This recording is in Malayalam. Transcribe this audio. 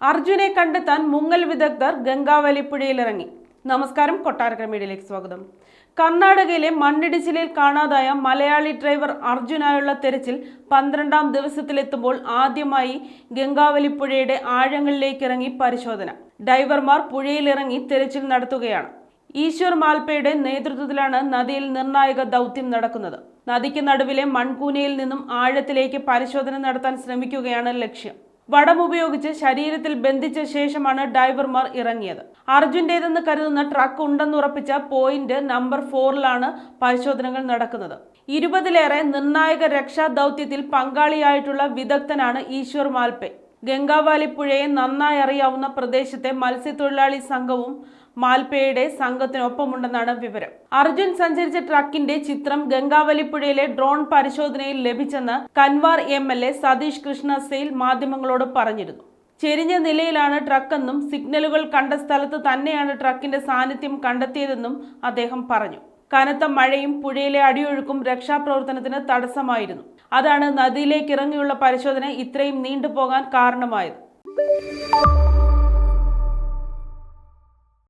അർജുനെ കണ്ടെത്താൻ മുങ്ങൽ വിദഗ്ധർ ഗംഗാവലിപ്പുഴയിലിറങ്ങി. നമസ്കാരം, കൊട്ടാരക്കര മീഡിയയിലേക്ക് സ്വാഗതം. കർണാടകയിലെ മണ്ണിടിച്ചിലിൽ കാണാതായ മലയാളി ഡ്രൈവർ അർജുനായുള്ള തെരച്ചിൽ 12ാം ദിവസത്തിലെത്തുമ്പോൾ ആദ്യമായി ഗംഗാവലിപ്പുഴയുടെ ആഴങ്ങളിലേക്ക് ഇറങ്ങി പരിശോധന. ഡൈവർമാർ പുഴയിലിറങ്ങി തെരച്ചിൽ നടത്തുകയാണ്. ഈശ്വർ മാൽപ്പയുടെ നേതൃത്വത്തിലാണ് നദിയിൽ നിർണായക ദൗത്യം നടക്കുന്നത്. നദിക്ക് നടുവിലെ മൺകൂനയിൽ നിന്നും ആഴത്തിലേക്ക് പരിശോധന നടത്താൻ ശ്രമിക്കുകയാണ് ലക്ഷ്യം. വടമുപയോഗിച്ച് ശരീരത്തിൽ ബന്ധിച്ച ശേഷമാണ് ഡൈവർമാർ ഇറങ്ങിയത്. അർജുന്റേതെന്ന് കരുതുന്ന ട്രക്ക് ഉണ്ടെന്നുറപ്പിച്ച പോയിന്റ് നമ്പർ 4ലാണ് പരിശോധനകൾ നടക്കുന്നത്. 20ലേറെ നിർണായക രക്ഷാ ദൗത്യത്തിൽ പങ്കാളിയായിട്ടുള്ള വിദഗ്ധനാണ് ഈശ്വർ മാൽപ്പെ. ഗംഗാവലിപ്പുഴയെ നന്നായി അറിയാവുന്ന പ്രദേശത്തെ മത്സ്യത്തൊഴിലാളി സംഘവും മാൽപ്പയുടെ സംഘത്തിനൊപ്പമുണ്ടെന്നാണ് വിവരം. അർജുൻ സഞ്ചരിച്ച ട്രക്കിന്റെ ചിത്രം ഗംഗാവലിപ്പുഴയിലെ ഡ്രോൺ പരിശോധനയിൽ ലഭിച്ചെന്ന് കൻവാർ MLA സതീഷ് കൃഷ്ണ സെയിൽ മാധ്യമങ്ങളോട് പറഞ്ഞിരുന്നു. ചെരിഞ്ഞ നിലയിലാണ് ട്രക്കെന്നും സിഗ്നലുകൾ കണ്ട സ്ഥലത്ത് തന്നെയാണ് ട്രക്കിന്റെ സാന്നിധ്യം കണ്ടെത്തിയതെന്നും അദ്ദേഹം പറഞ്ഞു. കനത്ത മഴയും പുഴയിലെ അടിയൊഴുക്കും രക്ഷാപ്രവർത്തനത്തിന് തടസ്സമായിരുന്നു. അതാണ് നദിയിലേക്ക് ഇറങ്ങിയുള്ള പരിശോധന ഇത്രയും നീണ്ടുപോകാൻ കാരണമായത്.